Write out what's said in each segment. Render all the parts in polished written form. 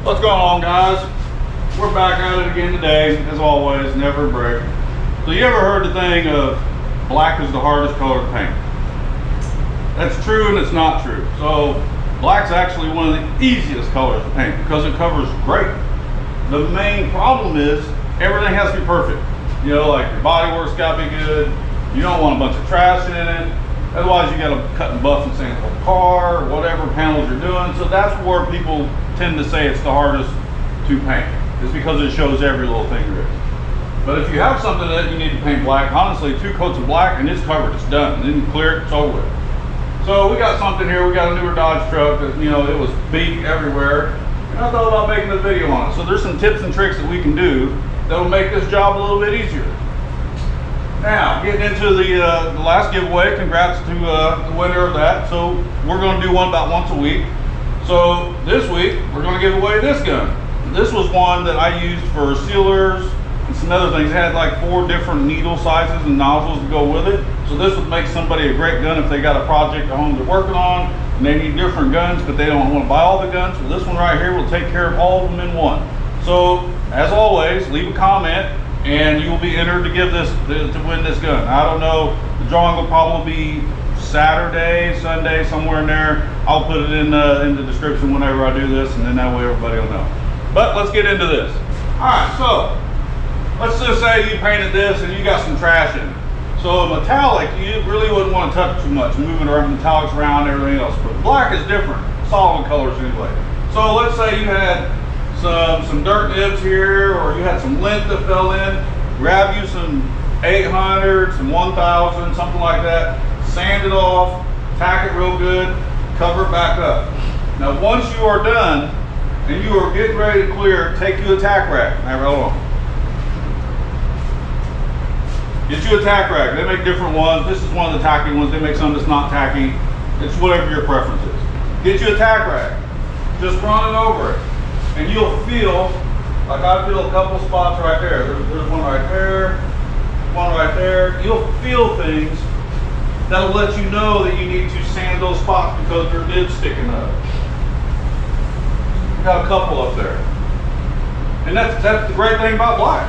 What's going on, guys? We're back at it again today, as always, never a break. So you ever heard the thing of black is the hardest color to paint? That's true and it's not true. So black's actually one of the easiest colors to paint because it covers great. The main problem is everything has to be perfect. You know, like your body work's got to be good. You don't want a bunch of trash in it. Otherwise, you got to cut and buff and sand the car, or whatever panels you're doing. So that's where people tend to say it's the hardest to paint. It's because it shows every little thing there is. But if you have something that you need to paint black, honestly, 2 coats of black and it's covered, it's done. Then you clear it, it's over with. So we got something here. We got a newer Dodge truck that, you know, it was beat everywhere. And I thought about making a video on it. So there's some tips and tricks that we can do that will make this job a little bit easier. Now, getting into the last giveaway, congrats to the winner of that. So we're going to do one about once a week. So this week, we're going to give away this gun. This was one that I used for sealers and some other things. It had like 4 different needle sizes and nozzles to go with it. So this would make somebody a great gun if they got a project at home they're working on and they need different guns, but they don't want to buy all the guns. Well, this one right here will take care of all of them in one. So, as always, leave a comment and you will be entered to give this, to win this gun. I don't know, the drawing will probably be Saturday, Sunday, somewhere in there. I'll put it in the description whenever I do this, and then that way everybody will know. But let's get into this. All right, so let's just say you painted this and you got some trash in it. So a metallic, you really wouldn't want to touch too much, moving around metallics around and everything else. But black is different, solid colors anyway. So let's say you had some dirt nibs here, or you had some lint that fell in. Grab you some 800, some 1000, something like that. Sand it off, tack it real good, cover it back up. Now once you are done and you are getting ready to clear, take you a tack rack. Now hold on. Get you a tack rack. They make different ones. This is one of the tacky ones. They make some that's not tacky. It's whatever your preference is. Get you a tack rack. Just run it over it. And you'll feel, like I feel a couple spots right there. There's one right there, one right there. You'll feel things that'll let you know that you need to sand those spots because their nib's sticking up. You got a couple up there. And that's the great thing about black.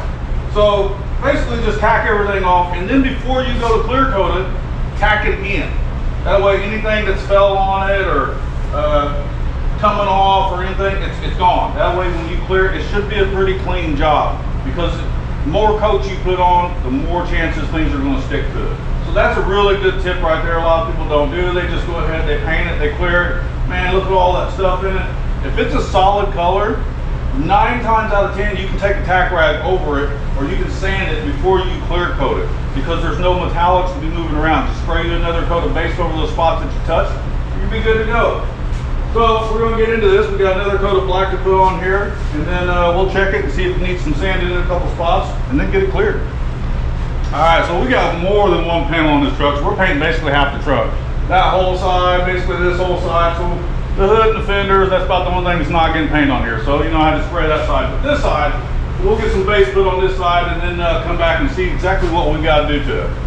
So basically just tack everything off, and then before you go to clear coat it, tack it again. That way anything that's fell on it or coming off or anything, it's gone. That way when you clear it, it should be a pretty clean job, because the more coats you put on, the more chances things are going to stick to it. So that's a really good tip right there. A lot of people don't do. They just go ahead, they paint it, they clear it. Man, look at all that stuff in it. If it's a solid color, 9 times out of 10 you can take a tack rag over it, or you can sand it before you clear coat it, because there's no metallics to be moving around. Just spray another coat of base over those spots that you touched, you'll be good to go. So we're going to get into this. We got another coat of black to put on here, and then we'll check it and see if it needs some sand in a couple spots, and then get it cleared. All right, so we got more than one panel on this truck. So we're painting basically half the truck. That whole side, basically this whole side. So the hood and the fenders, that's about the one thing that's not getting paint on here. So you know how to spray that side. But this side, we'll get some base put on this side, and then come back and see exactly what we got to do to it.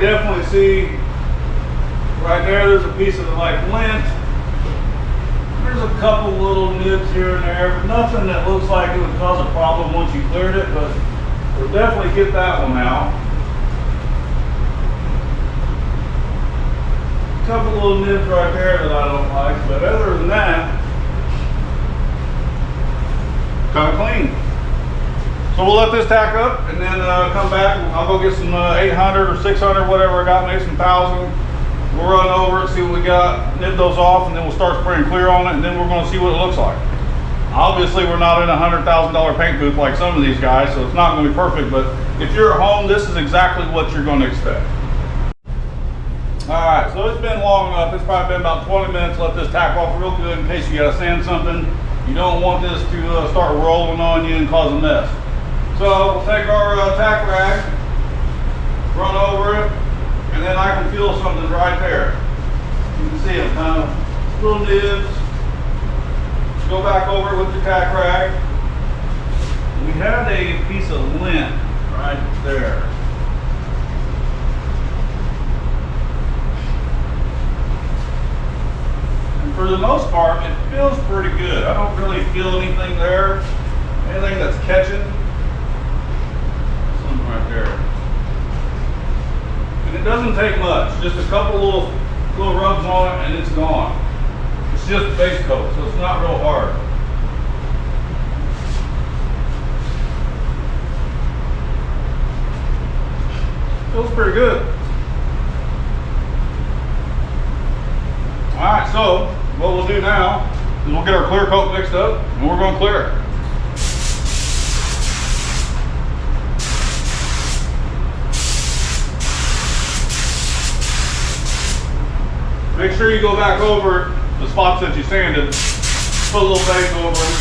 Definitely see right there, there's a piece of like lint. There's a couple little nibs here and there, but nothing that looks like it would cause a problem once you cleared it, but we'll definitely get that one out. couple little nibs right there that I don't like, but other than that, kind of clean. So we'll let this tack up and then come back. I'll go get some 800 or 600, whatever I got, maybe some 1000. We'll run over it, see what we got, nib those off, and then we'll start spraying clear on it, and then we're going to see what it looks like. Obviously, we're not in a $100,000 paint booth like some of these guys, so it's not going to be perfect, but if you're at home, this is exactly what you're going to expect. Alright, so it's been long enough. It's probably been about 20 minutes. Let this tack off real good in case you got to sand something. You don't want this to start rolling on you and cause a mess. So we'll take our tack rag, run over it, and then I can feel something right there. You can see them, kind of little nibs. Go back over it with the tack rag. We had a piece of lint right there. And for the most part, it feels pretty good. I don't really feel anything there, anything that's catching. Something right there. And it doesn't take much, just a couple little rubs on it and it's gone. It's just base coat, so it's not real hard. Feels pretty good. Alright, so what we'll do now is we'll get our clear coat mixed up and we're going to clear it. Make sure you go back over the spots that you sanded, put a little base over them.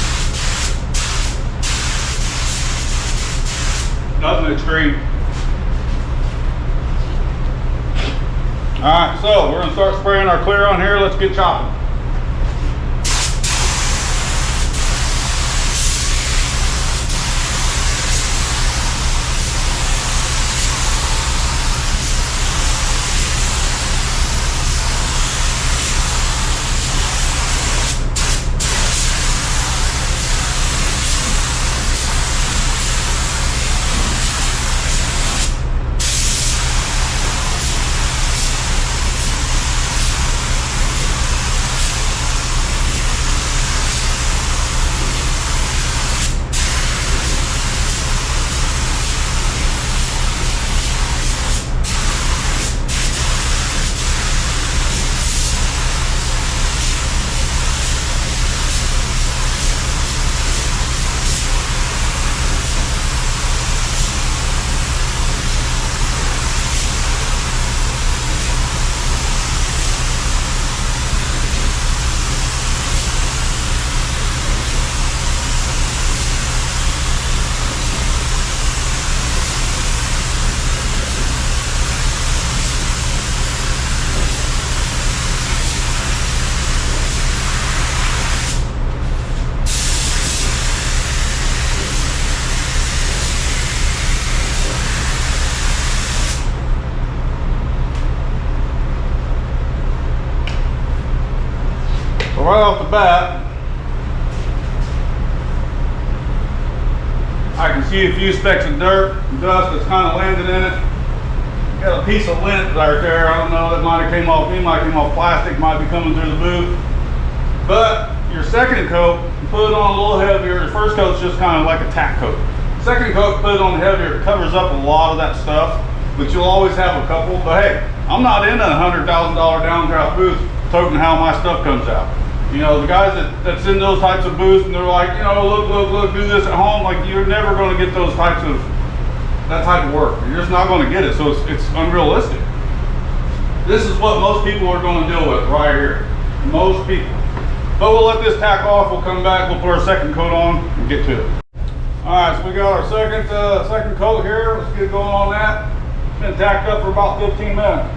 Nothing extreme. Alright, so we're going to start spraying our clear on here. Let's get chopping. Right off the bat, I can see a few specks of dirt and dust that's kind of landed in it. Got a piece of lint right there. I don't know, that might have came off me, might have came off plastic, might be coming through the booth. But your second coat, you put it on a little heavier. Your first coat's just kind of like a tack coat. Second coat, put it on heavier, it covers up a lot of that stuff, but you'll always have a couple. But hey, I'm not in a $100,000 downdraft booth toting how my stuff comes out. You know, the guys that's in those types of booths and they're like, you know, look, do this at home. Like, you're never going to get that type of work. You're just not going to get it. So it's unrealistic. This is what most people are going to deal with right here. Most people. But we'll let this tack off. We'll come back. We'll put our second coat on and get to it. All right, so we got our second coat here. Let's get going on that. It's been tacked up for about 15 minutes.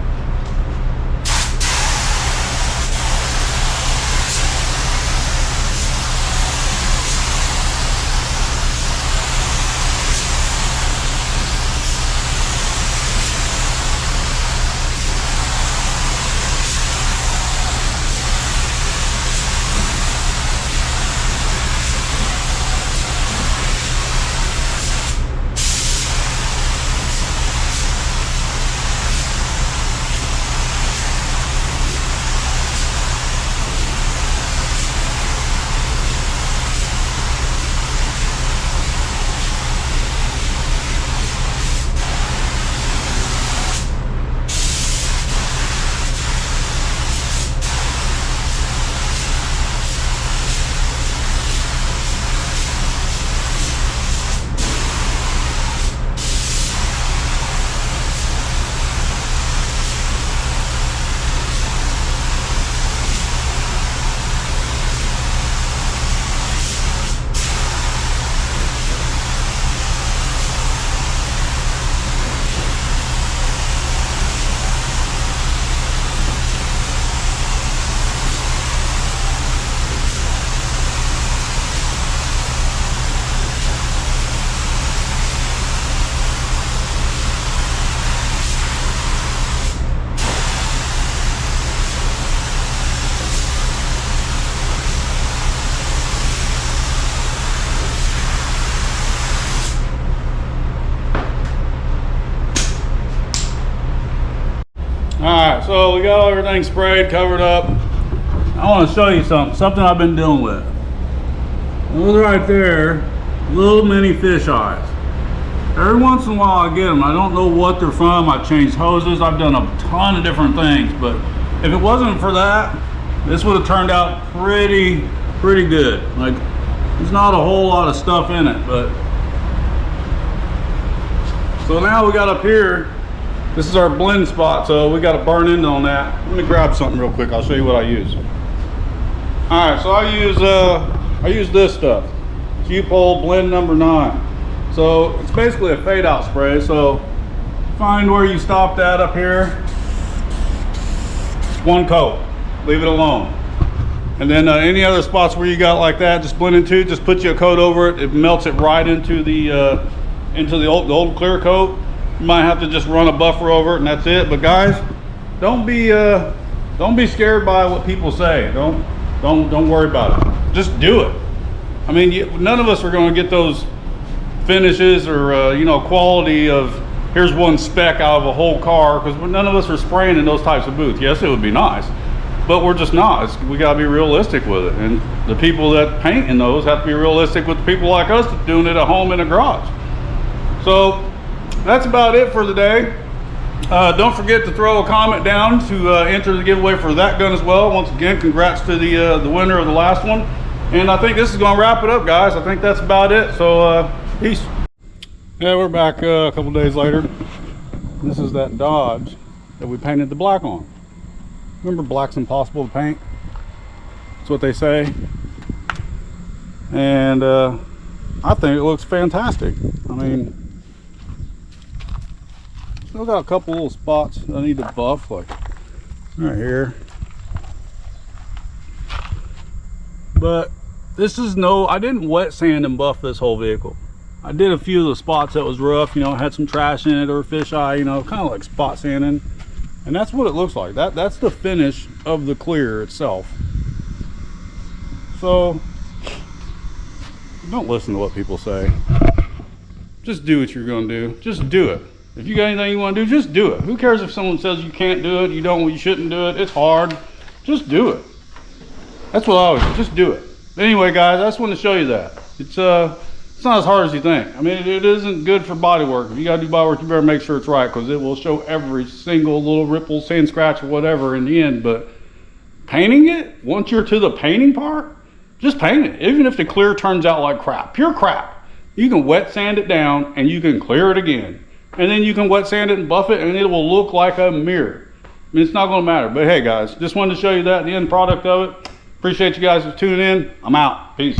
Alright, so we got everything sprayed, covered up. I want to show you something I've been dealing with. Those right there, little mini fish eyes. Every once in a while I get them. I don't know what they're from. I've changed hoses. I've done a ton of different things. But if it wasn't for that, this would have turned out pretty good. Like, there's not a whole lot of stuff in it. But so now we got up here. This is our blend spot. So we got to burn in on that. Let me grab something real quick. I'll show you what I use. All right. So I use this stuff. Q-Pole blend number 9. So it's basically a fade out spray. So find where you stopped at up here. One coat, leave it alone. And then any other spots where you got like that, just blend into, just put you a coat over it. It melts it right into the old clear coat. You might have to just run a buffer over it and that's it. But guys, don't be scared by what people say. Don't worry about it. Just do it. I mean, none of us are going to get those finishes or quality of here's one speck out of a whole car, because none of us are spraying in those types of booths. Yes, it would be nice, but we're just not. We got to be realistic with it, and the people that paint in those have to be realistic with the people like us that's doing it at home in a garage. So that's about it for the day. Don't forget to throw a comment down to enter the giveaway for that gun as well. Once again, congrats to the winner of the last one. And I think this is going to wrap it up, guys. I think that's about it. So peace. Yeah, we're back a couple days later. This is that Dodge that we painted the black on. Remember, black's impossible to paint. That's what they say. And I think it looks fantastic. I mean, still got a couple little spots I need to buff, like right here. But this is I didn't wet sand and buff this whole vehicle. I did a few of the spots that was rough, had some trash in it or fisheye, kind of like spot sanding. And that's what it looks like. That's the finish of the clear itself. So don't listen to what people say. Just do what you're going to do. Just do it. If you got anything you want to do, just do it. Who cares if someone says you can't do it, you shouldn't do it, it's hard. Just do it. That's what I always do. Just do it. Anyway, guys, I just wanted to show you that. It's not as hard as you think. I mean, it isn't good for body work. If you got to do body work, you better make sure it's right, because it will show every single little ripple, sand scratch, or whatever in the end. But painting it, once you're to the painting part, just paint it. Even if the clear turns out like crap, pure crap, you can wet sand it down and you can clear it again. And then you can wet sand it and buff it, and it will look like a mirror. I mean, it's not going to matter. But hey, guys, just wanted to show you that, the end product of it. Appreciate you guys for tuning in. I'm out. Peace.